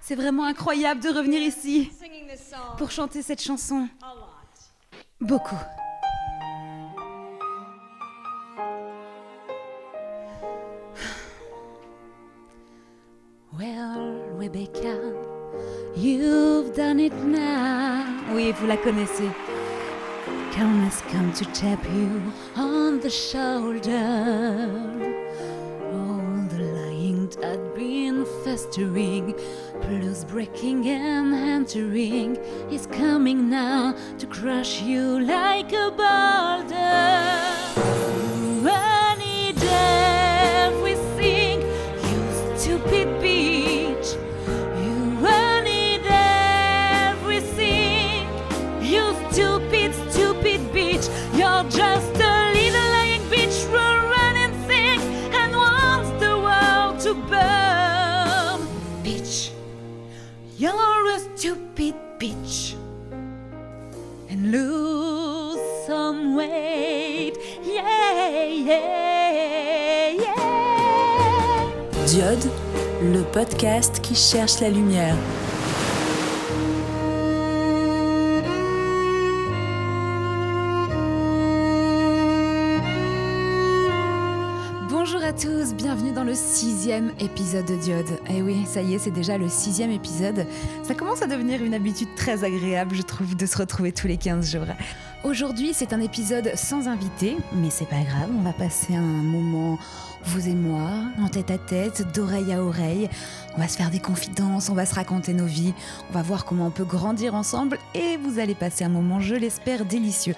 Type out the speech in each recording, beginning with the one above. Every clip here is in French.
C'est vraiment incroyable de revenir ici pour chanter cette chanson. Beaucoup. Well, Rebecca, you've done it now. Oui, vous la connaissez. Come has come to tap you on the shoulder. All the lying that been festering, plus breaking and entering, is coming now to crush you like a boulder. I need everything, you stupid bitch. You need everything, you stupid bitch. You're just a little lying bitch who run and think and wants the world to burn. Bitch, you're a stupid bitch. And lose some weight, yeah, yeah, yeah. Diode, le podcast qui cherche la lumière. Bonjour à tous, bienvenue dans le 6e épisode de Diode. Eh oui, ça y est, c'est déjà le 6e épisode. Ça commence à devenir une habitude très agréable, je trouve, de se retrouver tous les 15 jours. Aujourd'hui, c'est un épisode sans invité, mais c'est pas grave, on va passer un moment, vous et moi, en tête à tête, d'oreille à oreille. On va se faire des confidences, on va se raconter nos vies, on va voir comment on peut grandir ensemble et vous allez passer un moment, je l'espère, délicieux.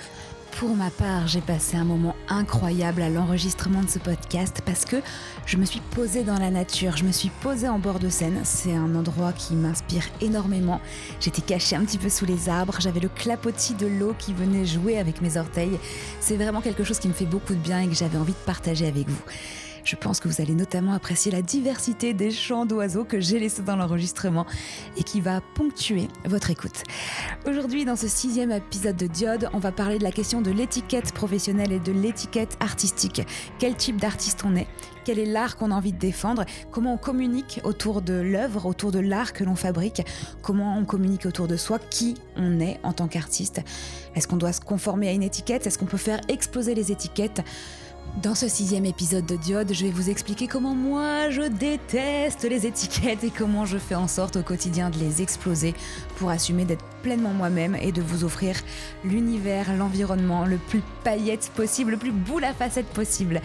Pour ma part, j'ai passé un moment incroyable à l'enregistrement de ce podcast parce que je me suis posée dans la nature, je me suis posée en bord de Seine. C'est un endroit qui m'inspire énormément. J'étais cachée un petit peu sous les arbres, j'avais le clapotis de l'eau qui venait jouer avec mes orteils. C'est vraiment quelque chose qui me fait beaucoup de bien et que j'avais envie de partager avec vous. Je pense que vous allez notamment apprécier la diversité des chants d'oiseaux que j'ai laissés dans l'enregistrement et qui va ponctuer votre écoute. Aujourd'hui, dans ce 6e épisode de Diode, on va parler de la question de l'étiquette professionnelle et de l'étiquette artistique. Quel type d'artiste on est ? Quel est l'art qu'on a envie de défendre ? Comment on communique autour de l'œuvre, autour de l'art que l'on fabrique ? Comment on communique autour de soi ? Qui on est en tant qu'artiste ? Est-ce qu'on doit se conformer à une étiquette ? Est-ce qu'on peut faire exploser les étiquettes ? Dans ce 6e épisode de Diode, je vais vous expliquer comment moi je déteste les étiquettes et comment je fais en sorte au quotidien de les exploser pour assumer d'être pleinement moi-même et de vous offrir l'univers, l'environnement le plus paillette possible, le plus boule à facettes possible.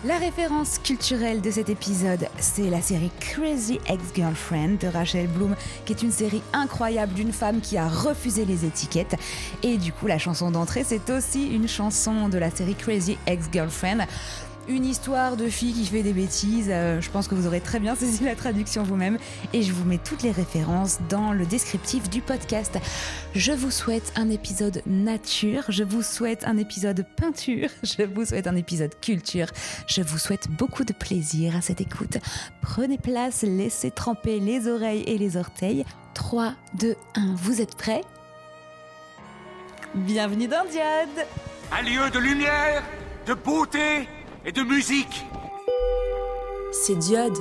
La référence culturelle de cet épisode, c'est la série Crazy Ex-Girlfriend de Rachel Bloom, qui est une série incroyable d'une femme qui a refusé les étiquettes. Et du coup, la chanson d'entrée, c'est aussi une chanson de la série Crazy Ex-Girlfriend. Une histoire de fille qui fait des bêtises, je pense que vous aurez très bien saisi la traduction vous-même et je vous mets toutes les références dans le descriptif du podcast. Je vous souhaite un épisode nature, je vous souhaite un épisode peinture, je vous souhaite un épisode culture, je vous souhaite beaucoup de plaisir à cette écoute. Prenez place, laissez tremper les oreilles et les orteils. 3, 2, 1, vous êtes prêts ? Bienvenue dans Diode ! Un lieu de lumière, de beauté et de musique. C'est Diode,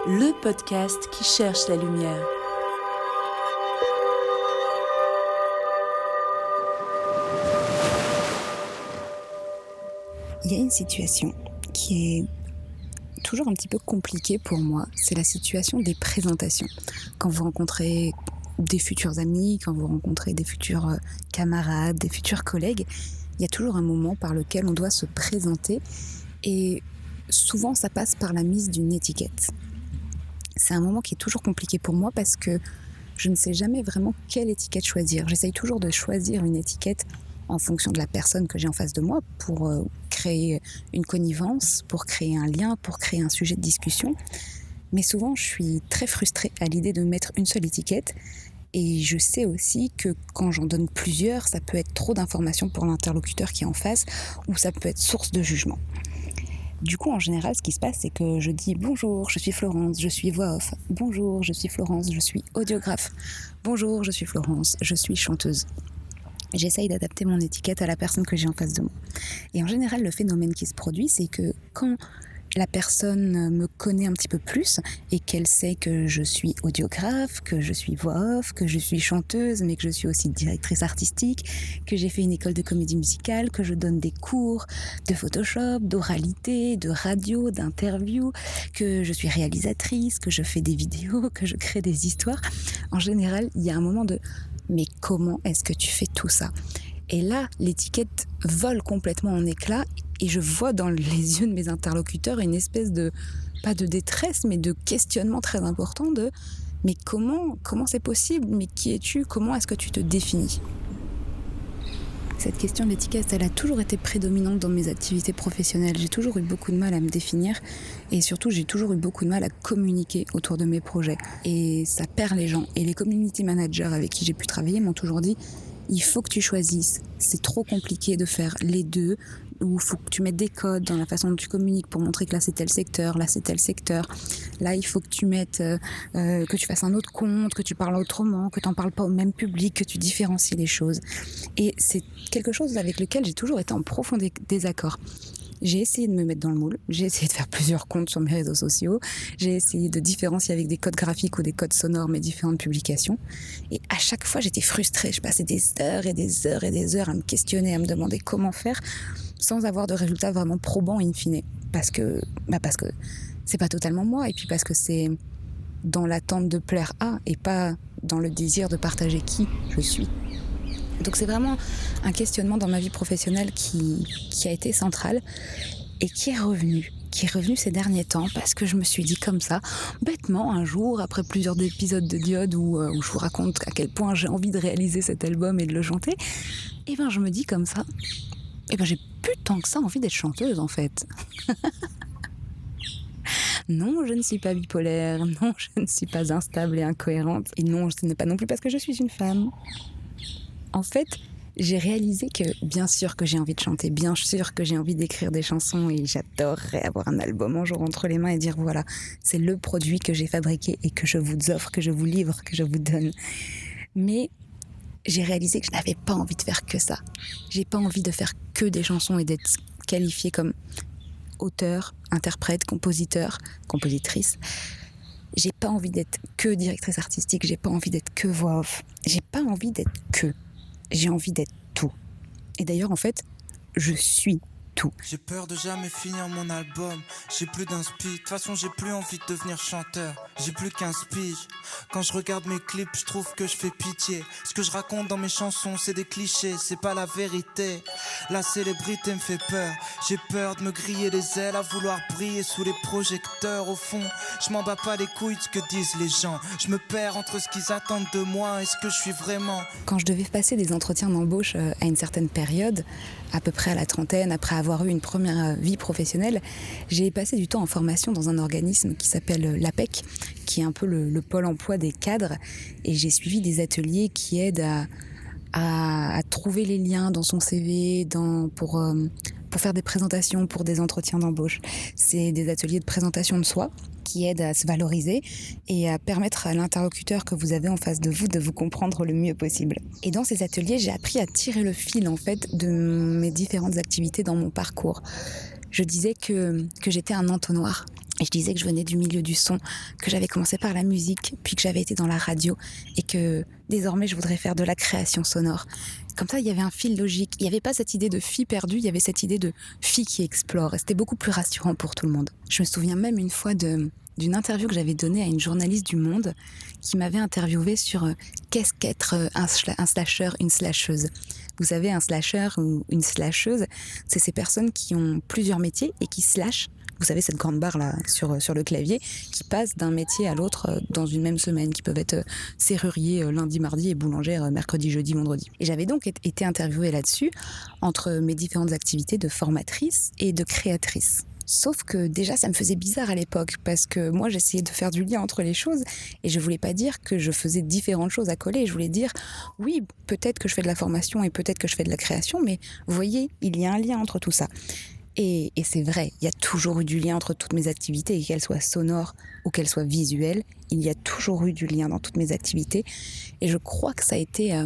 le podcast qui cherche la lumière. Il y a une situation qui est toujours un petit peu compliquée pour moi, c'est la situation des présentations. Quand vous rencontrez des futurs amis, quand vous rencontrez des futurs camarades, des futurs collègues, il y a toujours un moment par lequel on doit se présenter et souvent ça passe par la mise d'une étiquette. C'est un moment qui est toujours compliqué pour moi parce que je ne sais jamais vraiment quelle étiquette choisir. J'essaye toujours de choisir une étiquette en fonction de la personne que j'ai en face de moi pour créer une connivence, pour créer un lien, pour créer un sujet de discussion. Mais souvent je suis très frustrée à l'idée de mettre une seule étiquette. Et je sais aussi que quand j'en donne plusieurs, ça peut être trop d'informations pour l'interlocuteur qui est en face ou ça peut être source de jugement. Du coup, en général, ce qui se passe, c'est que je dis « Bonjour, je suis Florence, je suis voix off. Bonjour, je suis Florence, je suis audiographe. Bonjour, je suis Florence, je suis chanteuse. » J'essaye d'adapter mon étiquette à la personne que j'ai en face de moi. Et en général, le phénomène qui se produit, c'est que quand la personne me connaît un petit peu plus et qu'elle sait que je suis audiographe, que je suis voix off, que je suis chanteuse, mais que je suis aussi directrice artistique, que j'ai fait une école de comédie musicale, que je donne des cours de Photoshop, d'oralité, de radio, d'interview, que je suis réalisatrice, que je fais des vidéos, que je crée des histoires. En général, il y a un moment de « mais comment est-ce que tu fais tout ça ?» Et là, l'étiquette vole complètement en éclats et je vois dans les yeux de mes interlocuteurs une espèce de, pas de détresse, mais de questionnement très important de « mais comment c'est possible ? Mais qui es-tu ? Comment est-ce que tu te définis ?» Cette question de l'étiquette, elle a toujours été prédominante dans mes activités professionnelles. J'ai toujours eu beaucoup de mal à me définir et surtout, j'ai toujours eu beaucoup de mal à communiquer autour de mes projets. Et ça perd les gens. Et les community managers avec qui j'ai pu travailler m'ont toujours dit « il faut que tu choisisses, c'est trop compliqué de faire les deux, ou il faut que tu mettes des codes dans la façon dont tu communiques pour montrer que là c'est tel secteur, là c'est tel secteur, là il faut que tu mettes, que tu fasses un autre compte, que tu parles autrement, que tu n'en parles pas au même public, que tu différencies les choses. » Et c'est quelque chose avec lequel j'ai toujours été en profond désaccord. J'ai essayé de me mettre dans le moule, j'ai essayé de faire plusieurs comptes sur mes réseaux sociaux, j'ai essayé de différencier avec des codes graphiques ou des codes sonores mes différentes publications. Et à chaque fois, j'étais frustrée. Je passais des heures et des heures et des heures à me questionner, à me demander comment faire, sans avoir de résultats vraiment probants in fine. Parce que c'est pas totalement moi, et puis parce que c'est dans l'attente de plaire à, et pas dans le désir de partager qui je suis. Donc c'est vraiment un questionnement dans ma vie professionnelle qui a été central et qui est revenu ces derniers temps parce que je me suis dit comme ça, bêtement un jour, après plusieurs épisodes de Diode où je vous raconte à quel point j'ai envie de réaliser cet album et de le chanter, et ben je me dis comme ça, et ben j'ai plus tant que ça envie d'être chanteuse en fait. Non, je ne suis pas bipolaire, non, je ne suis pas instable et incohérente, et non, ce n'est pas non plus parce que je suis une femme. En fait, j'ai réalisé que bien sûr que j'ai envie de chanter, bien sûr que j'ai envie d'écrire des chansons et j'adorerais avoir un album un jour entre les mains et dire voilà, c'est le produit que j'ai fabriqué et que je vous offre, que je vous livre, que je vous donne. Mais j'ai réalisé que je n'avais pas envie de faire que ça. J'ai pas envie de faire que des chansons et d'être qualifiée comme auteur, interprète, compositeur, compositrice. J'ai pas envie d'être que directrice artistique, j'ai pas envie d'être que voix off. J'ai pas envie d'être que. J'ai envie d'être tout. Et d'ailleurs, en fait, je suis tout. J'ai peur de jamais finir mon album. J'ai plus d'inspi. De toute façon, j'ai plus envie de devenir chanteur. J'ai plus qu'15 piges. Quand je regarde mes clips, je trouve que je fais pitié. Ce que je raconte dans mes chansons, c'est des clichés. C'est pas la vérité. La célébrité me fait peur. J'ai peur de me griller les ailes, à vouloir briller sous les projecteurs. Au fond, je m'en bats pas les couilles de ce que disent les gens. Je me perds entre ce qu'ils attendent de moi et ce que je suis vraiment. Quand je devais passer des entretiens d'embauche à une certaine période, à peu près à la trentaine, après avoir eu une première vie professionnelle, j'ai passé du temps en formation dans un organisme qui s'appelle l'APEC, qui est un peu le pôle emploi des cadres, et j'ai suivi des ateliers qui aident à trouver les liens dans son CV, pour faire des présentations, pour des entretiens d'embauche. C'est des ateliers de présentation de soi qui aident à se valoriser et à permettre à l'interlocuteur que vous avez en face de vous comprendre le mieux possible. Et dans ces ateliers, j'ai appris à tirer le fil en fait de mes différentes activités dans mon parcours. Je disais que j'étais un entonnoir. Et je disais que je venais du milieu du son, que j'avais commencé par la musique, puis que j'avais été dans la radio et que désormais je voudrais faire de la création sonore. Comme ça, il y avait un fil logique. Il n'y avait pas cette idée de fille perdue, il y avait cette idée de fille qui explore. Et c'était beaucoup plus rassurant pour tout le monde. Je me souviens même une fois d'une interview que j'avais donnée à une journaliste du Monde qui m'avait interviewée sur qu'est-ce qu'être un slasher, une slasheuse. Vous savez, un slasher ou une slasheuse, c'est ces personnes qui ont plusieurs métiers et qui slashent. Vous savez, cette grande barre là sur le clavier qui passe d'un métier à l'autre dans une même semaine, qui peuvent être serrurier lundi, mardi et boulangère mercredi, jeudi, vendredi. Et j'avais donc été interviewée là-dessus entre mes différentes activités de formatrice et de créatrice. Sauf que déjà, ça me faisait bizarre à l'époque parce que moi, j'essayais de faire du lien entre les choses et je voulais pas dire que je faisais différentes choses à coller. Je voulais dire, oui, peut-être que je fais de la formation et peut-être que je fais de la création, mais vous voyez, il y a un lien entre tout ça. Et c'est vrai, il y a toujours eu du lien entre toutes mes activités, et qu'elles soient sonores ou qu'elles soient visuelles, il y a toujours eu du lien dans toutes mes activités. Et je crois que ça a été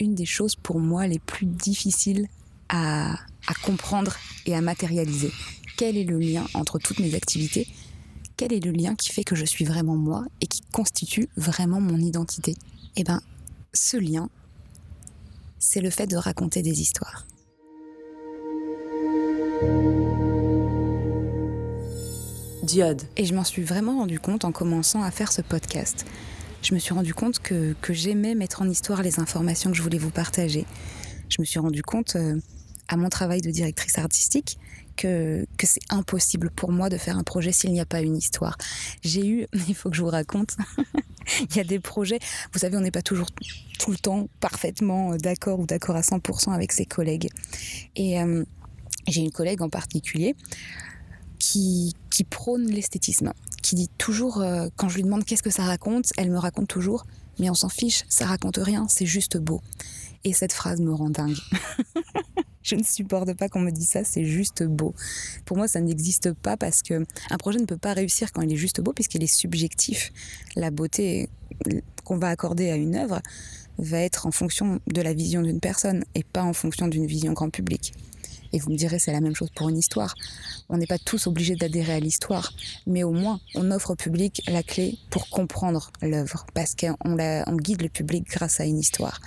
une des choses pour moi les plus difficiles à comprendre et à matérialiser. quel est le lien entre toutes mes activités? Quel est le lien qui fait que je suis vraiment moi et qui constitue vraiment mon identité? Eh bien, ce lien, c'est le fait de raconter des histoires. Diode. Et je m'en suis vraiment rendu compte en commençant à faire ce podcast. Je me suis rendu compte que j'aimais mettre en histoire les informations que je voulais vous partager. Je me suis rendu compte, à mon travail de directrice artistique, que c'est impossible pour moi de faire un projet s'il n'y a pas une histoire. J'ai eu, il faut que je vous raconte, il y a des projets, vous savez, on n'est pas toujours tout le temps parfaitement d'accord ou d'accord à 100% avec ses collègues. Et j'ai une collègue en particulier qui prône l'esthétisme, qui dit toujours, quand je lui demande qu'est-ce que ça raconte, elle me raconte toujours, mais on s'en fiche, ça raconte rien, c'est juste beau. Et cette phrase me rend dingue. Je ne supporte pas qu'on me dise ça, c'est juste beau. Pour moi, ça n'existe pas parce qu'un projet ne peut pas réussir quand il est juste beau puisqu'il est subjectif. La beauté qu'on va accorder à une œuvre va être en fonction de la vision d'une personne et pas en fonction d'une vision grand public. Et vous me direz, c'est la même chose pour une histoire. On n'est pas tous obligés d'adhérer à l'histoire, mais au moins, on offre au public la clé pour comprendre l'œuvre parce qu'on guide le public grâce à une histoire.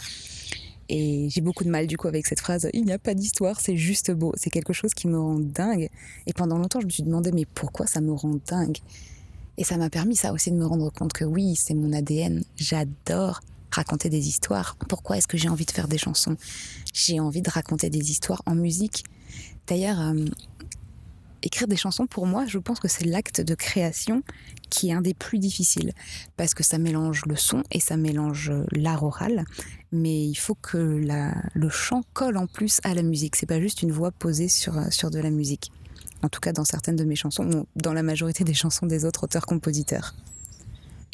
Et j'ai beaucoup de mal du coup avec cette phrase « il n'y a pas d'histoire, c'est juste beau ». C'est quelque chose qui me rend dingue. Et pendant longtemps, je me suis demandé mais pourquoi ça me rend dingue? Et ça m'a permis ça aussi de me rendre compte que oui, c'est mon ADN. J'adore raconter des histoires. Pourquoi est-ce que j'ai envie de faire des chansons? J'ai envie de raconter des histoires en musique. D'ailleurs, écrire des chansons, pour moi, je pense que c'est l'acte de création qui est un des plus difficiles. Parce que ça mélange le son et ça mélange l'art oral. Mais il faut que le chant colle en plus à la musique. C'est pas juste une voix posée sur de la musique. En tout cas, dans certaines de mes chansons, ou dans la majorité des chansons des autres auteurs-compositeurs.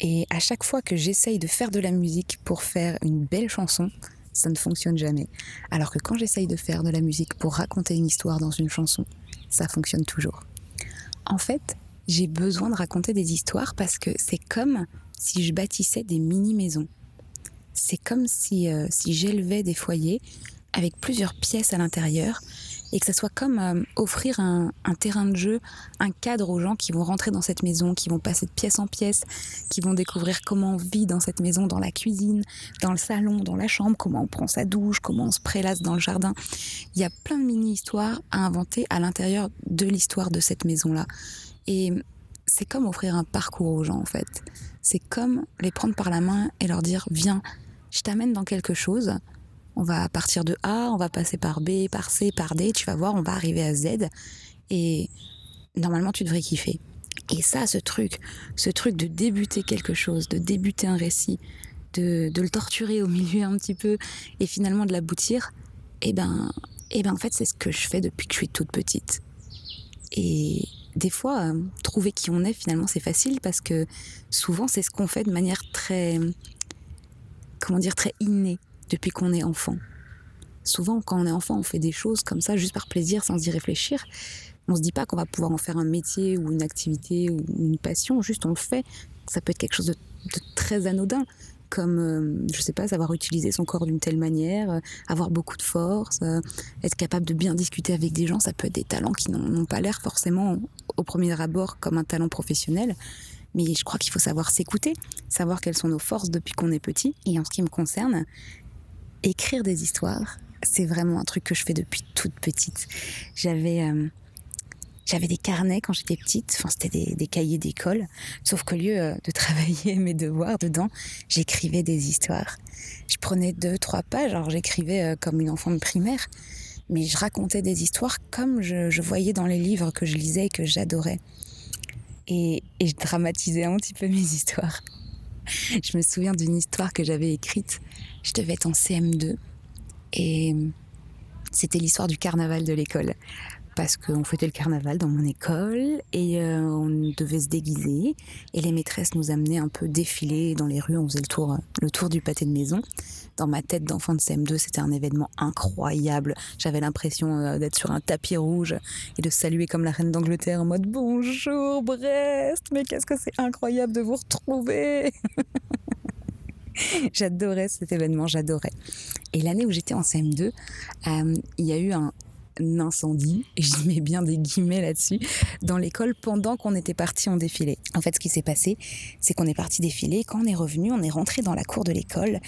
Et à chaque fois que j'essaye de faire de la musique pour faire une belle chanson, ça ne fonctionne jamais. Alors que quand j'essaye de faire de la musique pour raconter une histoire dans une chanson, ça fonctionne toujours. En fait, j'ai besoin de raconter des histoires parce que c'est comme si je bâtissais des mini-maisons. C'est comme si j'élevais des foyers avec plusieurs pièces à l'intérieur et que ça soit comme offrir un terrain de jeu, un cadre aux gens qui vont rentrer dans cette maison, qui vont passer de pièce en pièce, qui vont découvrir comment on vit dans cette maison, dans la cuisine, dans le salon, dans la chambre, comment on prend sa douche, comment on se prélasse dans le jardin. Il y a plein de mini-histoires à inventer à l'intérieur de l'histoire de cette maison-là. Et c'est comme offrir un parcours aux gens en fait. C'est comme les prendre par la main et leur dire « Viens, je t'amène dans quelque chose ». On va partir de A, on va passer par B, par C, par D, tu vas voir, on va arriver à Z. Et normalement, tu devrais kiffer. Et ça, ce truc de débuter quelque chose, de débuter un récit, de le torturer au milieu un petit peu, et finalement de l'aboutir, eh ben, en fait, c'est ce que je fais depuis que je suis toute petite. Et des fois, trouver qui on est, finalement, c'est facile, parce que souvent, c'est ce qu'on fait de manière très innée. Depuis qu'on est enfant. Souvent, quand on est enfant, on fait des choses comme ça, juste par plaisir, sans y réfléchir. On se dit pas qu'on va pouvoir en faire un métier ou une activité ou une passion, juste on le fait. Ça peut être quelque chose de très anodin, comme, je sais pas, savoir utiliser son corps d'une telle manière, avoir beaucoup de force, être capable de bien discuter avec des gens. Ça peut être des talents qui n'ont pas l'air forcément, au premier abord, comme un talent professionnel. Mais je crois qu'il faut savoir s'écouter, savoir quelles sont nos forces depuis qu'on est petit. Et en ce qui me concerne, écrire des histoires, c'est vraiment un truc que je fais depuis toute petite. J'avais des carnets quand j'étais petite, enfin c'était des cahiers d'école, sauf qu'au lieu de travailler mes devoirs dedans, j'écrivais des histoires. Je prenais 2-3 pages, alors j'écrivais comme une enfant de primaire, mais je racontais des histoires comme je voyais dans les livres que je lisais et que j'adorais. Et je dramatisais un petit peu mes histoires. Je me souviens d'une histoire que j'avais écrite. Je devais être en CM2 et c'était l'histoire du carnaval de l'école. Parce qu'on fêtait le carnaval dans mon école et on devait se déguiser. Et les maîtresses nous amenaient un peu défiler dans les rues. On faisait le tour du pâté de maison. Dans ma tête d'enfant de CM2, c'était un événement incroyable. J'avais l'impression d'être sur un tapis rouge et de saluer comme la reine d'Angleterre en mode « Bonjour Brest, mais qu'est-ce que c'est incroyable de vous retrouver !» J'adorais cet événement, j'adorais. Et l'année où j'étais en CM2, il y a eu incendie, et je mets bien des guillemets là-dessus, dans l'école pendant qu'on était partis en défilé. En fait, ce qui s'est passé, c'est qu'on est parti défiler. Quand on est revenu, on est rentré dans la cour de l'école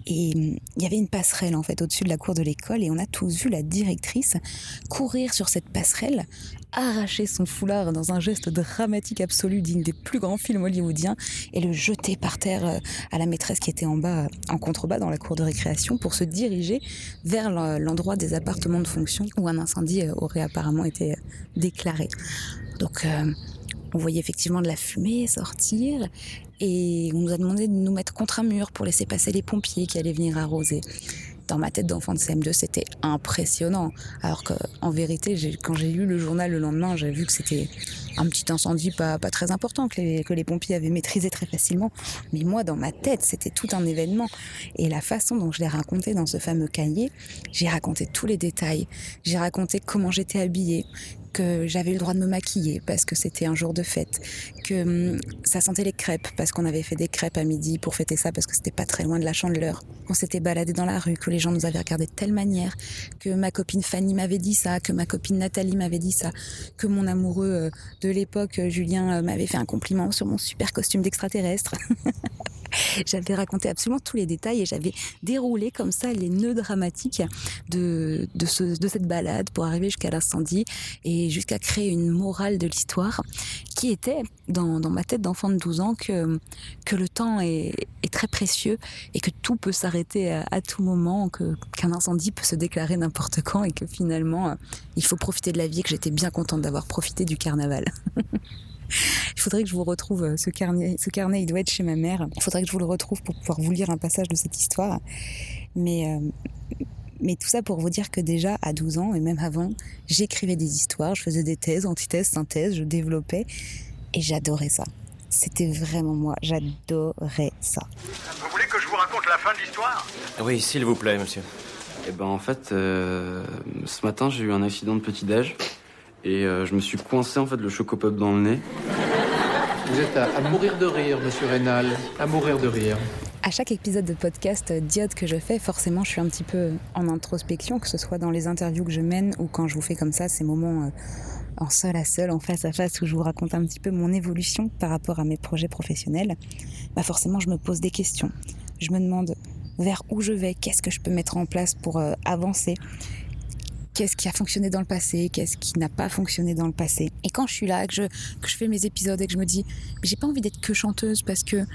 et il y avait une passerelle en fait au-dessus de la cour de l'école et on a tous vu la directrice courir sur cette passerelle, arracher son foulard dans un geste dramatique absolu digne des plus grands films hollywoodiens et le jeter par terre à la maîtresse qui était en bas, en contrebas dans la cour de récréation pour se diriger vers l'endroit des appartements de fonction où un incendie aurait apparemment été déclaré. Donc on voyait effectivement de la fumée sortir et on nous a demandé de nous mettre contre un mur pour laisser passer les pompiers qui allaient venir arroser. Dans ma tête d'enfant de CM2, c'était impressionnant. Alors qu'en vérité, quand j'ai lu le journal le lendemain, j'ai vu que c'était un petit incendie pas très important, que les pompiers avaient maîtrisé très facilement. Mais moi, dans ma tête, c'était tout un événement. Et la façon dont je l'ai raconté dans ce fameux cahier, j'ai raconté tous les détails. J'ai raconté comment j'étais habillée, que j'avais eu le droit de me maquiller parce que c'était un jour de fête, que ça sentait les crêpes parce qu'on avait fait des crêpes à midi pour fêter ça parce que c'était pas très loin de la Chandeleur, qu'on s'était baladé dans la rue, que les gens nous avaient regardés de telle manière, que ma copine Fanny m'avait dit ça, que ma copine Nathalie m'avait dit ça, que mon amoureux de l'époque, Julien, m'avait fait un compliment sur mon super costume d'extraterrestre. J'avais raconté absolument tous les détails et j'avais déroulé comme ça les nœuds dramatiques de cette balade pour arriver jusqu'à l'incendie et jusqu'à créer une morale de l'histoire qui était dans ma tête d'enfant de 12 ans que le temps est très précieux et que tout peut s'arrêter à tout moment, qu'un incendie peut se déclarer n'importe quand et que finalement il faut profiter de la vie et que j'étais bien contente d'avoir profité du carnaval. Il faudrait que je vous retrouve ce carnet, il doit être chez ma mère. Il faudrait que je vous le retrouve pour pouvoir vous lire un passage de cette histoire. Mais tout ça pour vous dire que déjà, à 12 ans, et même avant, j'écrivais des histoires, je faisais des thèses, antithèses, synthèses, je développais, et j'adorais ça. C'était vraiment moi, j'adorais ça. Vous voulez que je vous raconte la fin de l'histoire ? Oui, s'il vous plaît, monsieur. Eh ben, en fait, ce matin, j'ai eu un accident de petit-déj. Et je me suis coincé en fait le chocopop dans le nez. Vous êtes à mourir de rire, monsieur Rénal, à mourir de rire. À chaque épisode de podcast Diode que je fais, forcément, je suis un petit peu en introspection, que ce soit dans les interviews que je mène ou quand je vous fais comme ça, ces moments en seul à seul, en face à face, où je vous raconte un petit peu mon évolution par rapport à mes projets professionnels. Bah forcément, je me pose des questions. Je me demande vers où je vais, qu'est-ce que je peux mettre en place pour avancer. Qu'est-ce qui a fonctionné dans le passé, qu'est-ce qui n'a pas fonctionné dans le passé. Et quand je suis là, que je fais mes épisodes et que je me dis « j'ai pas envie d'être que chanteuse parce que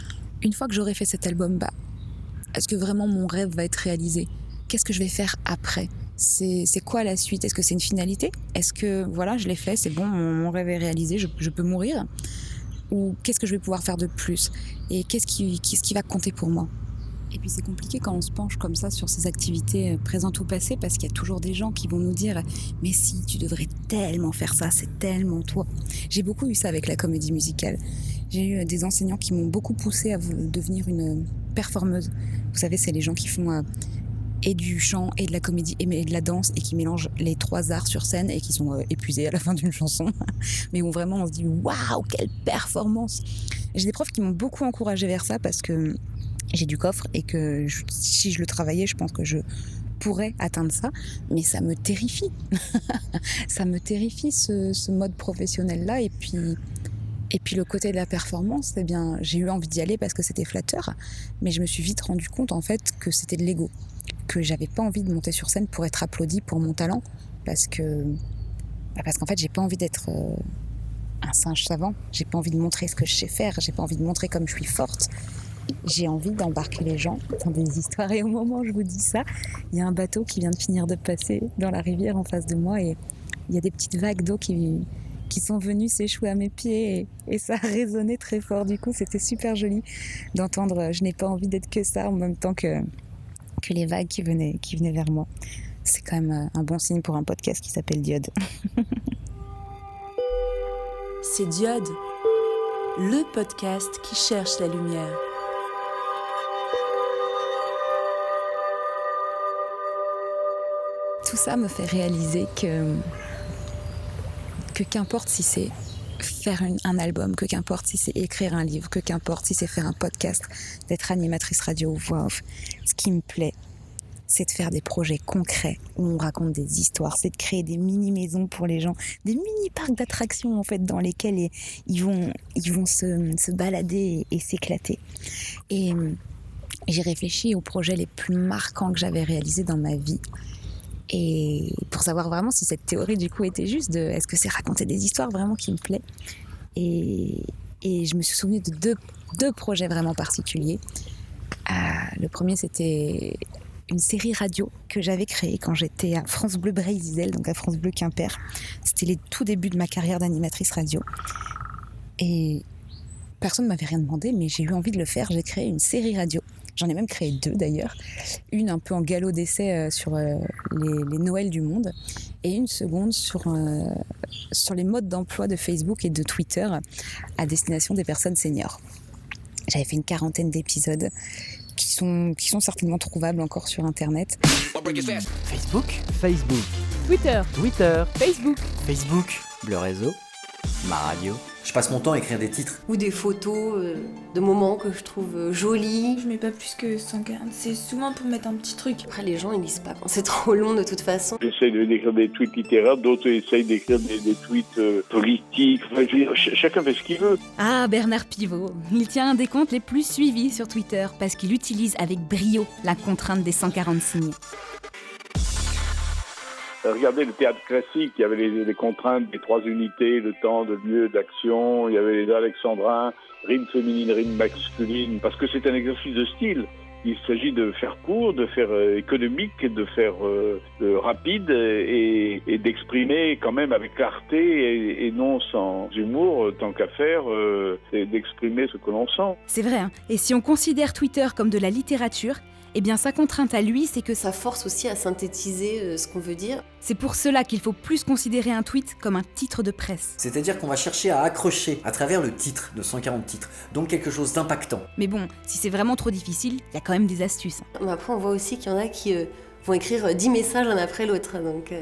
une fois que j'aurai fait cet album, est-ce que vraiment mon rêve va être réalisé ? Qu'est-ce que je vais faire après ? C'est quoi la suite ? Est-ce que c'est une finalité ? Est-ce que voilà, je l'ai fait, c'est bon, mon rêve est réalisé, je peux mourir ? Ou qu'est-ce que je vais pouvoir faire de plus ? Et qu'est-ce qui va compter pour moi ? Et puis c'est compliqué quand on se penche comme ça sur ces activités présentes ou passées parce qu'il y a toujours des gens qui vont nous dire « mais si, tu devrais tellement faire ça, c'est tellement toi ». J'ai beaucoup eu ça avec la comédie musicale. J'ai eu des enseignants qui m'ont beaucoup poussée à devenir une performeuse. Vous savez, c'est les gens qui font et du chant et de la comédie et de la danse et qui mélangent les trois arts sur scène et qui sont épuisés à la fin d'une chanson. Mais où vraiment on se dit « waouh, quelle performance !» J'ai des profs qui m'ont beaucoup encouragée vers ça parce que j'ai du coffre et que si je le travaillais, je pense que je pourrais atteindre ça, mais ça me terrifie. Ça me terrifie ce mode professionnel-là et puis le côté de la performance, eh bien, j'ai eu envie d'y aller parce que c'était flatteur, mais je me suis vite rendu compte en fait que c'était de l'ego, que j'avais pas envie de monter sur scène pour être applaudie pour mon talent, parce qu'en fait j'ai pas envie d'être un singe savant, j'ai pas envie de montrer ce que je sais faire, j'ai pas envie de montrer comme je suis forte. J'ai envie d'embarquer les gens dans des histoires. Et au moment où je vous dis ça, il y a un bateau qui vient de finir de passer dans la rivière en face de moi et il y a des petites vagues d'eau qui sont venues s'échouer à mes pieds et ça a résonné très fort. Du coup, c'était super joli d'entendre « je n'ai pas envie d'être que ça » en même temps que les vagues qui venaient vers moi. C'est quand même un bon signe pour un podcast qui s'appelle Diode. C'est Diode, le podcast qui cherche la lumière. Tout ça me fait réaliser que qu'importe si c'est faire un album, que qu'importe si c'est écrire un livre, que qu'importe si c'est faire un podcast, d'être animatrice radio ou voix off, ce qui me plaît, c'est de faire des projets concrets où on raconte des histoires, c'est de créer des mini-maisons pour les gens, des mini-parcs d'attractions en fait dans lesquels ils vont se balader et s'éclater. Et j'ai réfléchi aux projets les plus marquants que j'avais réalisés dans ma vie. Et pour savoir vraiment si cette théorie du coup était juste, est-ce que c'est raconter des histoires vraiment qui me plaît. Et je me suis souvenue de deux projets vraiment particuliers. Le premier, c'était une série radio que j'avais créée quand j'étais à France Bleu Brésil, donc à France Bleu Quimper. C'était les tout débuts de ma carrière d'animatrice radio. Et personne ne m'avait rien demandé, mais j'ai eu envie de le faire. J'ai créé une série radio. J'en ai même créé 2 d'ailleurs. Une un peu en galop d'essai sur les Noëls du monde et une seconde sur les modes d'emploi de Facebook et de Twitter à destination des personnes seniors. J'avais fait une 40aine d'épisodes qui sont certainement trouvables encore sur Internet. Facebook, Twitter, Facebook, le réseau, ma radio. Je passe mon temps à écrire des titres. Ou des photos de moments que je trouve jolis. Je mets pas plus que 140, c'est souvent pour mettre un petit truc. Après, les gens, ils lisent pas quand c'est trop long de toute façon. J'essaye d'écrire des tweets littéraires, d'autres essayent d'écrire des tweets politiques. Enfin, je veux dire, chacun fait ce qu'il veut. Ah, Bernard Pivot, il tient un des comptes les plus suivis sur Twitter parce qu'il utilise avec brio la contrainte des 140 signes. Regardez le théâtre classique, il y avait les contraintes des 3 unités, le temps, le lieu d'action, il y avait les alexandrins, rime féminine, rime masculine, parce que c'est un exercice de style. Il s'agit de faire court, de faire économique, de faire rapide et d'exprimer quand même avec clarté et non sans humour, tant qu'à faire, et d'exprimer ce que l'on sent. C'est vrai, hein. Et si on considère Twitter comme de la littérature, eh bien sa contrainte à lui, c'est que ça force aussi à synthétiser ce qu'on veut dire. C'est pour cela qu'il faut plus considérer un tweet comme un titre de presse. C'est-à-dire qu'on va chercher à accrocher à travers le titre de 140 titres, donc quelque chose d'impactant. Mais bon, si c'est vraiment trop difficile, il y a quand même des astuces. Mais après, on voit aussi qu'il y en a qui vont écrire 10 messages l'un après l'autre. Donc,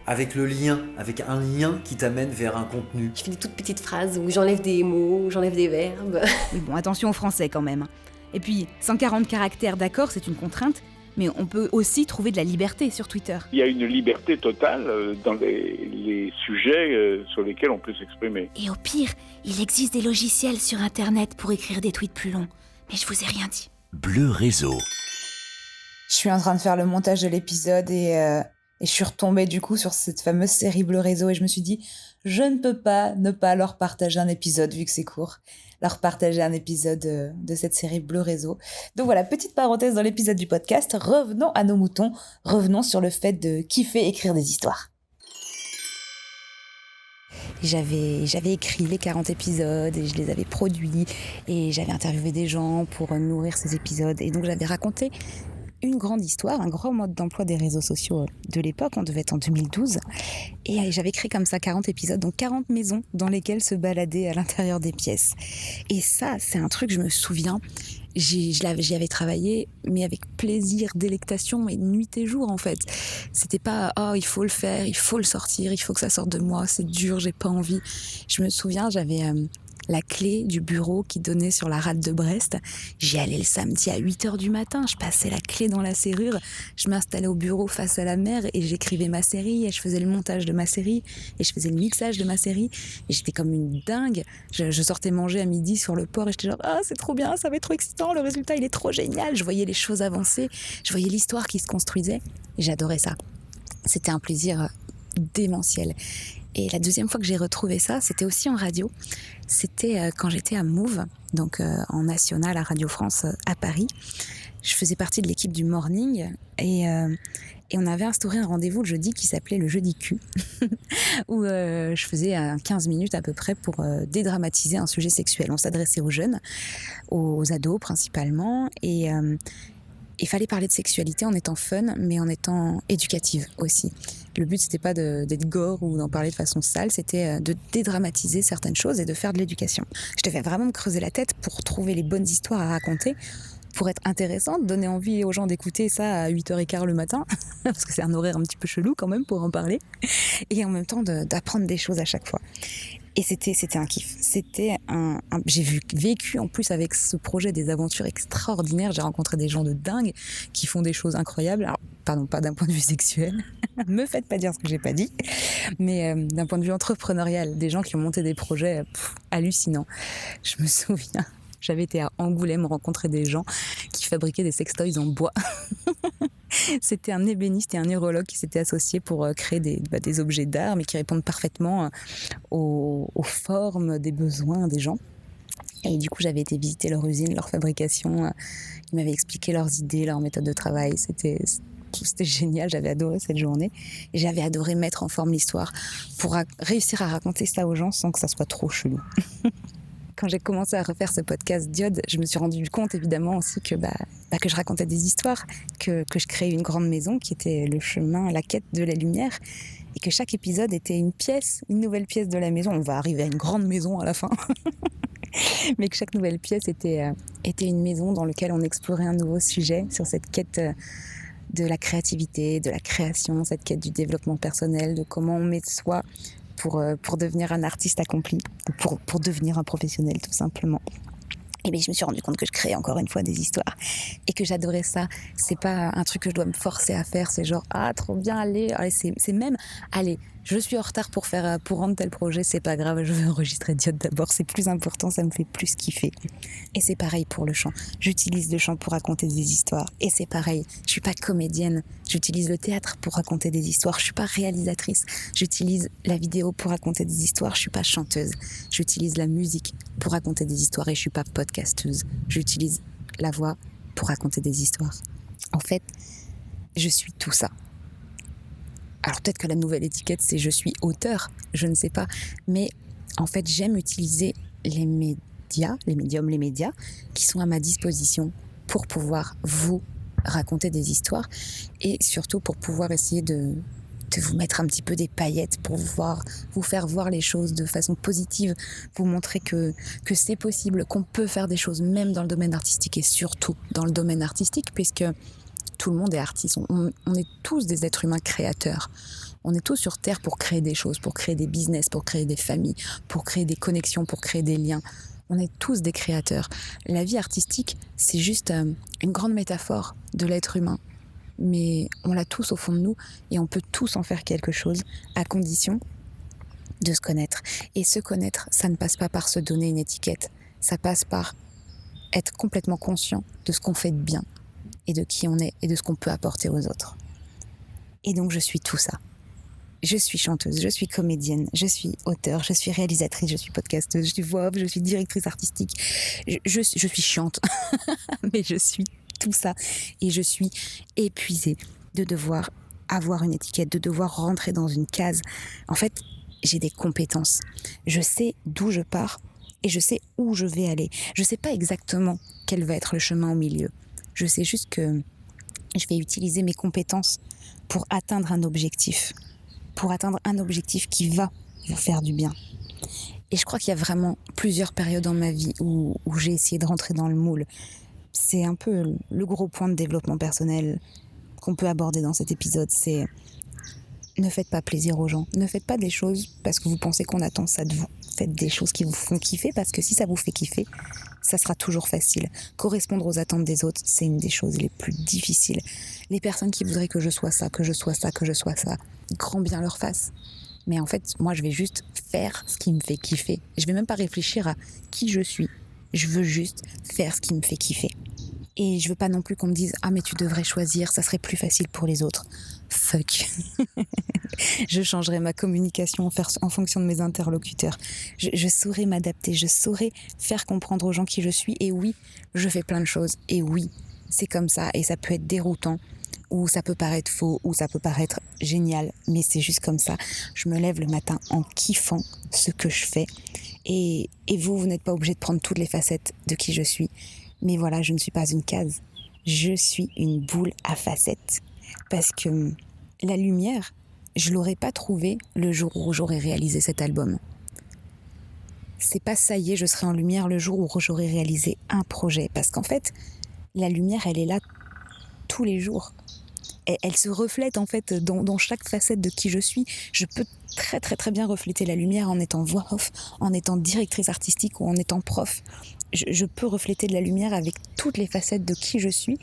avec le lien, avec un lien qui t'amène vers un contenu. Je fais des toutes petites phrases où j'enlève des mots, où j'enlève des verbes. Mais bon, attention au français quand même. Et puis, 140 caractères, d'accord, c'est une contrainte, mais on peut aussi trouver de la liberté sur Twitter. Il y a une liberté totale dans les sujets sur lesquels on peut s'exprimer. Et au pire, il existe des logiciels sur Internet pour écrire des tweets plus longs. Mais je vous ai rien dit. Bleu Réseau. Je suis en train de faire le montage de l'épisode et je suis retombée du coup sur cette fameuse série Bleu Réseau et je me suis dit, je ne peux pas ne pas leur partager un épisode vu que c'est court. Leur partager un épisode de cette série Bleu Réseau. Donc voilà, petite parenthèse dans l'épisode du podcast. Revenons à nos moutons. Revenons sur le fait de kiffer écrire des histoires. J'avais écrit les 40 épisodes et je les avais produits et j'avais interviewé des gens pour nourrir ces épisodes. Et donc j'avais raconté une grande histoire, un grand mode d'emploi des réseaux sociaux de l'époque, on devait être en 2012, et j'avais créé comme ça 40 épisodes, donc 40 maisons dans lesquelles se balader à l'intérieur des pièces. Et ça, c'est un truc, je me souviens, j'y avais travaillé, mais avec plaisir, délectation, et nuit et jour en fait. C'était pas « oh, il faut le faire, il faut le sortir, il faut que ça sorte de moi, c'est dur, j'ai pas envie ». Je me souviens, j'avais la clé du bureau qui donnait sur la rade de Brest. J'y allais le samedi à 8h du matin, je passais la clé dans la serrure, je m'installais au bureau face à la mer et j'écrivais ma série et je faisais le montage de ma série et je faisais le mixage de ma série et j'étais comme une dingue. Je sortais manger à midi sur le port et j'étais genre « ah, c'est trop bien, ça va être trop excitant, le résultat il est trop génial ». Je voyais les choses avancer, je voyais l'histoire qui se construisait et j'adorais ça. C'était un plaisir démentiel. Et la deuxième fois que j'ai retrouvé ça, c'était aussi en radio. C'était quand j'étais à Move, donc en national à Radio France à Paris. Je faisais partie de l'équipe du Morning et on avait instauré un rendez-vous le jeudi qui s'appelait le Jeudi Q, où je faisais 15 minutes à peu près pour dédramatiser un sujet sexuel. On s'adressait aux jeunes, aux ados principalement, et il fallait parler de sexualité en étant fun, mais en étant éducative aussi. Le but, c'était pas d'être gore ou d'en parler de façon sale, c'était de dédramatiser certaines choses et de faire de l'éducation. Je devais vraiment me creuser la tête pour trouver les bonnes histoires à raconter, pour être intéressante, donner envie aux gens d'écouter ça à 8h15 le matin, parce que c'est un horaire un petit peu chelou quand même pour en parler, et en même temps d'apprendre des choses à chaque fois. Et c'était un kiff. J'ai vécu en plus avec ce projet des aventures extraordinaires. J'ai rencontré des gens de dingue qui font des choses incroyables. Alors, pardon, pas d'un point de vue sexuel, me faites pas dire ce que j'ai pas dit, mais d'un point de vue entrepreneurial, des gens qui ont monté des projets hallucinants. Je me souviens, j'avais été à Angoulême rencontrer des gens qui fabriquaient des sextoys en bois. C'était un ébéniste et un urologue qui s'étaient associés pour créer des objets d'art, mais qui répondent parfaitement aux formes des besoins des gens. Et du coup, j'avais été visiter leur usine, leur fabrication. Ils m'avaient expliqué leurs idées, leurs méthodes de travail. C'était génial, j'avais adoré cette journée. Et j'avais adoré mettre en forme l'histoire pour réussir à raconter ça aux gens sans que ça soit trop chelou. Quand j'ai commencé à refaire ce podcast Diode, je me suis rendu compte évidemment aussi que je racontais des histoires, que je créais une grande maison qui était le chemin, la quête de la lumière, et que chaque épisode était une nouvelle pièce de la maison. On va arriver à une grande maison à la fin. Mais que chaque nouvelle pièce était une maison dans laquelle on explorait un nouveau sujet sur cette quête de la créativité, de la création, cette quête du développement personnel, de comment on met de soi pour devenir un artiste accompli, pour devenir un professionnel tout simplement. Et bien je me suis rendu compte que je créais encore une fois des histoires et que j'adorais ça. C'est pas un truc que je dois me forcer à faire, c'est genre trop bien, allez c'est même allez, je suis en retard pour rendre tel projet, c'est pas grave, je vais enregistrer Diode d'abord, c'est plus important, ça me fait plus kiffer. Et c'est pareil pour le chant. J'utilise le chant pour raconter des histoires et c'est pareil, je suis pas comédienne, j'utilise le théâtre pour raconter des histoires, je suis pas réalisatrice, j'utilise la vidéo pour raconter des histoires, je suis pas chanteuse, j'utilise la musique pour raconter des histoires et je suis pas podcasteuse, j'utilise la voix pour raconter des histoires. En fait, je suis tout ça. Alors peut-être que la nouvelle étiquette c'est je suis auteur, je ne sais pas, mais en fait j'aime utiliser les médias qui sont à ma disposition pour pouvoir vous raconter des histoires et surtout pour pouvoir essayer de vous mettre un petit peu des paillettes, pour vous faire voir les choses de façon positive, vous montrer que c'est possible, qu'on peut faire des choses même dans le domaine artistique et surtout dans le domaine artistique puisque tout le monde est artiste, on est tous des êtres humains créateurs. On est tous sur Terre pour créer des choses, pour créer des business, pour créer des familles, pour créer des connexions, pour créer des liens. On est tous des créateurs. La vie artistique, c'est juste une grande métaphore de l'être humain. Mais on l'a tous au fond de nous et on peut tous en faire quelque chose à condition de se connaître. Et se connaître, ça ne passe pas par se donner une étiquette. Ça passe par être complètement conscient de ce qu'on fait de bien et de qui on est et de ce qu'on peut apporter aux autres. Et donc je suis tout ça. Je suis chanteuse, je suis comédienne, je suis auteure, je suis réalisatrice, je suis podcasteuse, je suis voix off, je suis directrice artistique, je suis chiante, mais je suis tout ça. Et je suis épuisée de devoir avoir une étiquette, de devoir rentrer dans une case. En fait, j'ai des compétences. Je sais d'où je pars et je sais où je vais aller. Je ne sais pas exactement quel va être le chemin au milieu. Je sais juste que je vais utiliser mes compétences pour atteindre un objectif. Pour atteindre un objectif qui va vous faire du bien. Et je crois qu'il y a vraiment plusieurs périodes dans ma vie où j'ai essayé de rentrer dans le moule. C'est un peu le gros point de développement personnel qu'on peut aborder dans cet épisode. C'est ne faites pas plaisir aux gens. Ne faites pas des choses parce que vous pensez qu'on attend ça de vous. Faites des choses qui vous font kiffer parce que si ça vous fait kiffer, ça sera toujours facile. Correspondre aux attentes des autres, c'est une des choses les plus difficiles. Les personnes qui voudraient que je sois ça, que je sois ça, que je sois ça, grand bien leur face. Mais en fait, moi, je vais juste faire ce qui me fait kiffer. Je vais même pas réfléchir à qui je suis. Je veux juste faire ce qui me fait kiffer. Et je veux pas non plus qu'on me dise « Ah, mais tu devrais choisir, ça serait plus facile pour les autres. » Fuck. Je changerai ma communication en fonction de mes interlocuteurs. Je saurai m'adapter, je saurai faire comprendre aux gens qui je suis. Et oui, je fais plein de choses. Et oui, c'est comme ça. Et ça peut être déroutant, ou ça peut paraître faux, ou ça peut paraître génial. Mais c'est juste comme ça. Je me lève le matin en kiffant ce que je fais. Et vous n'êtes pas obligé de prendre toutes les facettes de qui je suis. Mais voilà, je ne suis pas une case. Je suis une boule à facettes. Parce que la lumière, je l'aurais pas trouvée le jour où j'aurais réalisé cet album. C'est pas ça y est, je serai en lumière le jour où j'aurai réalisé un projet. Parce qu'en fait, la lumière, elle est là tous les jours. elle se reflète en fait dans chaque facette de qui je suis. Je peux très très très bien refléter la lumière en étant voix off, en étant directrice artistique ou en étant prof. Je peux refléter de la lumière avec toutes les facettes de qui je suis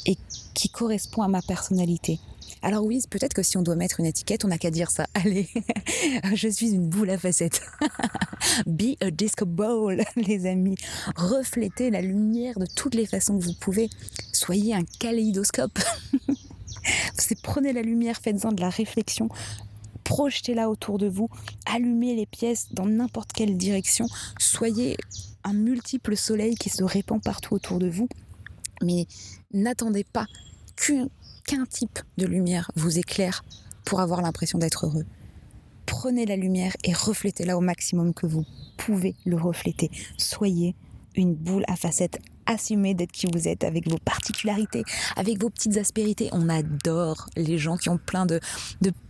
et qui correspond à ma personnalité. Alors oui, peut-être que si on doit mettre une étiquette, on n'a qu'à dire ça. Allez, je suis une boule à facettes. Be a disco ball, les amis. Reflétez la lumière de toutes les façons que vous pouvez. Soyez un kaléidoscope. Prenez la lumière, faites-en de la réflexion. Projetez-la autour de vous. Allumez les pièces dans n'importe quelle direction. Soyez un multiple soleil qui se répand partout autour de vous. Mais n'attendez pas qu'un type de lumière vous éclaire pour avoir l'impression d'être heureux. Prenez la lumière et reflétez-la au maximum que vous pouvez le refléter. Soyez une boule à facettes. Assumez d'être qui vous êtes avec vos particularités, avec vos petites aspérités. On adore les gens qui ont plein de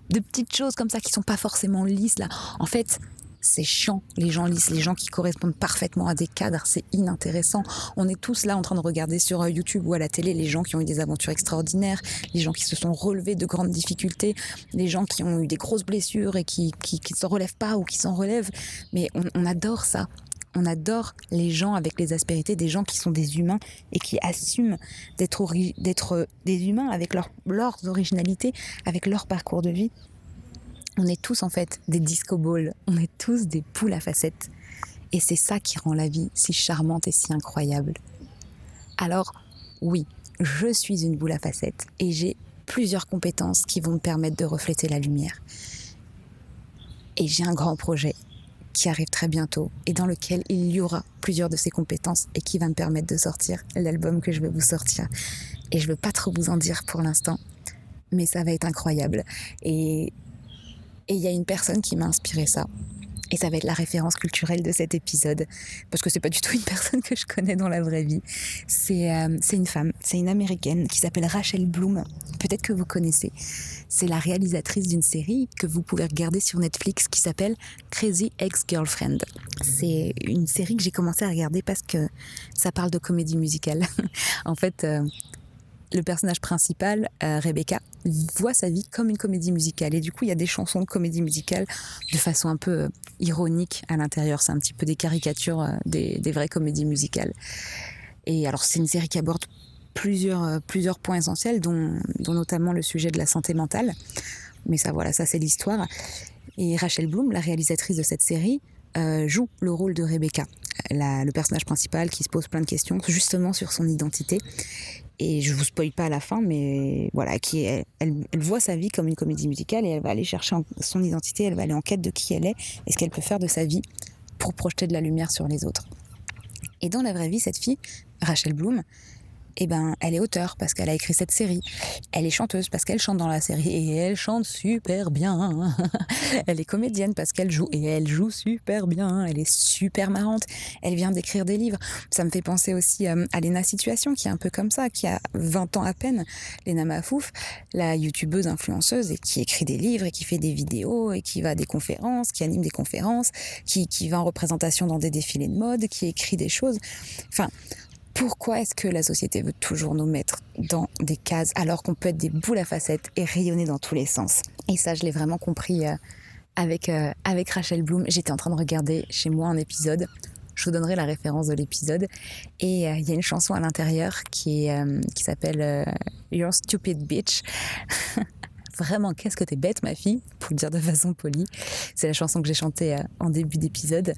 petites choses comme ça qui sont pas forcément lisses là. En fait, c'est chiant, les gens lisses, les gens qui correspondent parfaitement à des cadres, c'est inintéressant. On est tous là en train de regarder sur YouTube ou à la télé les gens qui ont eu des aventures extraordinaires, les gens qui se sont relevés de grandes difficultés, les gens qui ont eu des grosses blessures et qui ne s'en relèvent pas ou qui s'en relèvent. Mais on adore ça. On adore les gens avec les aspérités, des gens qui sont des humains et qui assument d'être des humains avec leurs originalités, avec leur parcours de vie. On est tous en fait des disco balls, on est tous des poules à facettes. Et c'est ça qui rend la vie si charmante et si incroyable. Alors oui, je suis une boule à facettes et j'ai plusieurs compétences qui vont me permettre de refléter la lumière. Et j'ai un grand projet qui arrive très bientôt et dans lequel il y aura plusieurs de ces compétences et qui va me permettre de sortir l'album que je vais vous sortir. Et je ne veux pas trop vous en dire pour l'instant, mais ça va être incroyable. Et il y a une personne qui m'a inspiré ça. Et ça va être la référence culturelle de cet épisode. Parce que c'est pas du tout une personne que je connais dans la vraie vie. C'est une femme, c'est une américaine qui s'appelle Rachel Bloom. Peut-être que vous connaissez. C'est la réalisatrice d'une série que vous pouvez regarder sur Netflix qui s'appelle Crazy Ex-Girlfriend. C'est une série que j'ai commencé à regarder parce que ça parle de comédie musicale. En fait, le personnage principal, Rebecca, voit sa vie comme une comédie musicale. Et du coup, il y a des chansons de comédie musicale de façon un peu ironique à l'intérieur. C'est un petit peu des caricatures des vraies comédies musicales. Et alors, c'est une série qui aborde plusieurs points essentiels, dont notamment le sujet de la santé mentale. Mais ça, voilà, ça c'est l'histoire. Et Rachel Bloom, la réalisatrice de cette série, joue le rôle de Rebecca, le personnage principal qui se pose plein de questions justement sur son identité. Et je vous spoile pas à la fin, mais voilà, elle voit sa vie comme une comédie musicale et elle va aller chercher son identité, elle va aller en quête de qui elle est et ce qu'elle peut faire de sa vie pour projeter de la lumière sur les autres. Et dans la vraie vie, cette fille, Rachel Bloom, elle est auteure parce qu'elle a écrit cette série. Elle est chanteuse parce qu'elle chante dans la série et elle chante super bien. Elle est comédienne parce qu'elle joue et elle joue super bien. Elle est super marrante. Elle vient d'écrire des livres. Ça me fait penser aussi à Léna Situation qui est un peu comme ça, qui a 20 ans à peine. Léna Mafouf, la youtubeuse influenceuse et qui écrit des livres et qui fait des vidéos et qui va à des conférences, qui anime des conférences, qui va en représentation dans des défilés de mode, qui écrit des choses. Enfin, pourquoi est-ce que la société veut toujours nous mettre dans des cases alors qu'on peut être des boules à facettes et rayonner dans tous les sens? Et ça, je l'ai vraiment compris avec Rachel Bloom. J'étais en train de regarder chez moi un épisode. Je vous donnerai la référence de l'épisode. Et il y a une chanson à l'intérieur qui s'appelle You're Stupid Bitch. Vraiment, qu'est-ce que t'es bête, ma fille, pour le dire de façon polie. C'est la chanson que j'ai chantée en début d'épisode.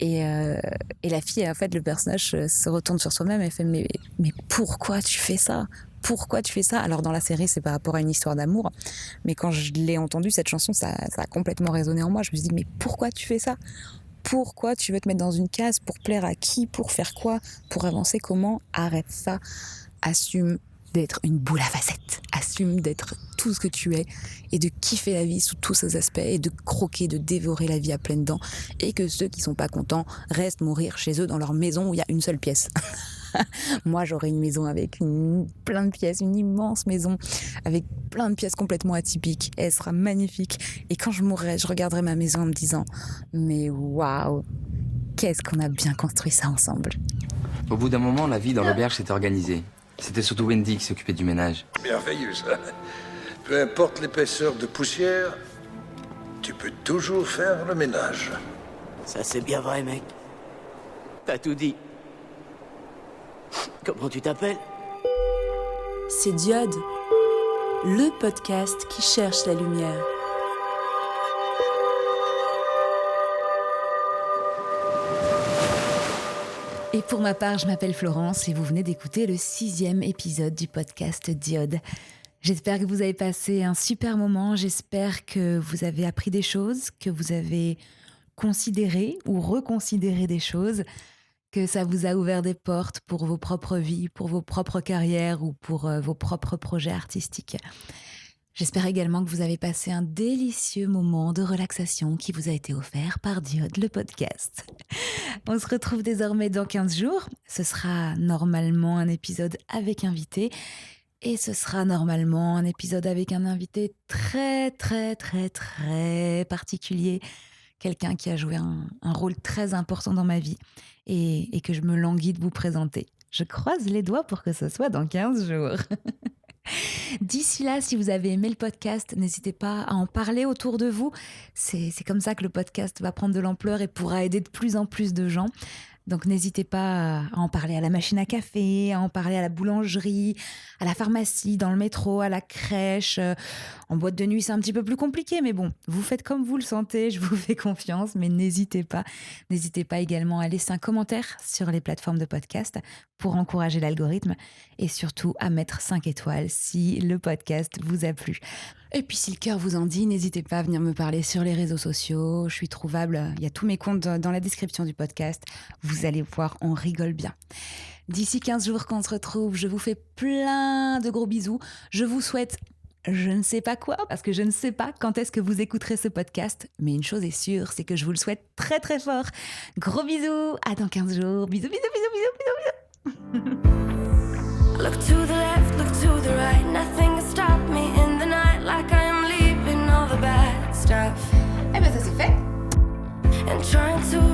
Et la fille, en fait, le personnage se retourne sur soi-même et fait mais pourquoi tu fais ça? Pourquoi tu fais ça? Alors dans la série, c'est par rapport à une histoire d'amour. Mais quand je l'ai entendue, cette chanson, ça a complètement résonné en moi. Je me suis dit mais pourquoi tu fais ça? Pourquoi tu veux te mettre dans une case? Pour plaire à qui? Pour faire quoi? Pour avancer comment? Arrête ça. Assume d'être une boule à facettes. Assume d'être tout ce que tu es et de kiffer la vie sous tous ses aspects et de croquer, de dévorer la vie à pleines dents et que ceux qui sont pas contents restent mourir chez eux dans leur maison où il y a une seule pièce. Moi, j'aurais une maison avec plein de pièces, une immense maison avec plein de pièces complètement atypiques. Et elle sera magnifique. Et quand je mourrai, je regarderai ma maison en me disant mais waouh, qu'est-ce qu'on a bien construit ça ensemble. Au bout d'un moment, la vie dans l'auberge s'est organisée. C'était surtout Wendy qui s'occupait du ménage. Merveilleux, ça. Peu importe l'épaisseur de poussière, tu peux toujours faire le ménage. Ça c'est bien vrai, mec. T'as tout dit. Comment tu t'appelles? C'est Diode, le podcast qui cherche la lumière. Et pour ma part, je m'appelle Florence et vous venez d'écouter le 6e épisode du podcast Diode. J'espère que vous avez passé un super moment, j'espère que vous avez appris des choses, que vous avez considéré ou reconsidéré des choses, que ça vous a ouvert des portes pour vos propres vies, pour vos propres carrières ou pour vos propres projets artistiques. J'espère également que vous avez passé un délicieux moment de relaxation qui vous a été offert par Diode, le podcast. On se retrouve désormais dans 15 jours. Ce sera normalement un épisode avec invité et ce sera normalement un épisode avec un invité très particulier. Quelqu'un qui a joué un rôle très important dans ma vie et que je me languis de vous présenter. Je croise les doigts pour que ce soit dans 15 jours. D'ici là, si vous avez aimé le podcast, n'hésitez pas à en parler autour de vous. C'est comme ça que le podcast va prendre de l'ampleur et pourra aider de plus en plus de gens. Donc n'hésitez pas à en parler à la machine à café, à en parler à la boulangerie, à la pharmacie, dans le métro, à la crèche. En boîte de nuit, c'est un petit peu plus compliqué, mais bon, vous faites comme vous le sentez, je vous fais confiance, mais n'hésitez pas. N'hésitez pas également à laisser un commentaire sur les plateformes de podcast pour encourager l'algorithme et surtout à mettre 5 étoiles si le podcast vous a plu. Et puis si le cœur vous en dit, n'hésitez pas à venir me parler sur les réseaux sociaux. Je suis trouvable, il y a tous mes comptes dans la description du podcast. Vous allez voir, on rigole bien. D'ici 15 jours qu'on se retrouve, je vous fais plein de gros bisous. Je vous souhaite je ne sais pas quoi, parce que je ne sais pas quand est-ce que vous écouterez ce podcast. Mais une chose est sûre, c'est que je vous le souhaite très très fort. Gros bisous, à dans 15 jours. Bisous, bisous, bisous, bisous, bisous, bisous. Look to the left, look to the right. Nothing can stop me in the night, like I'm leaving all the bad stuff. Eh ben ça c'est fait. And trying to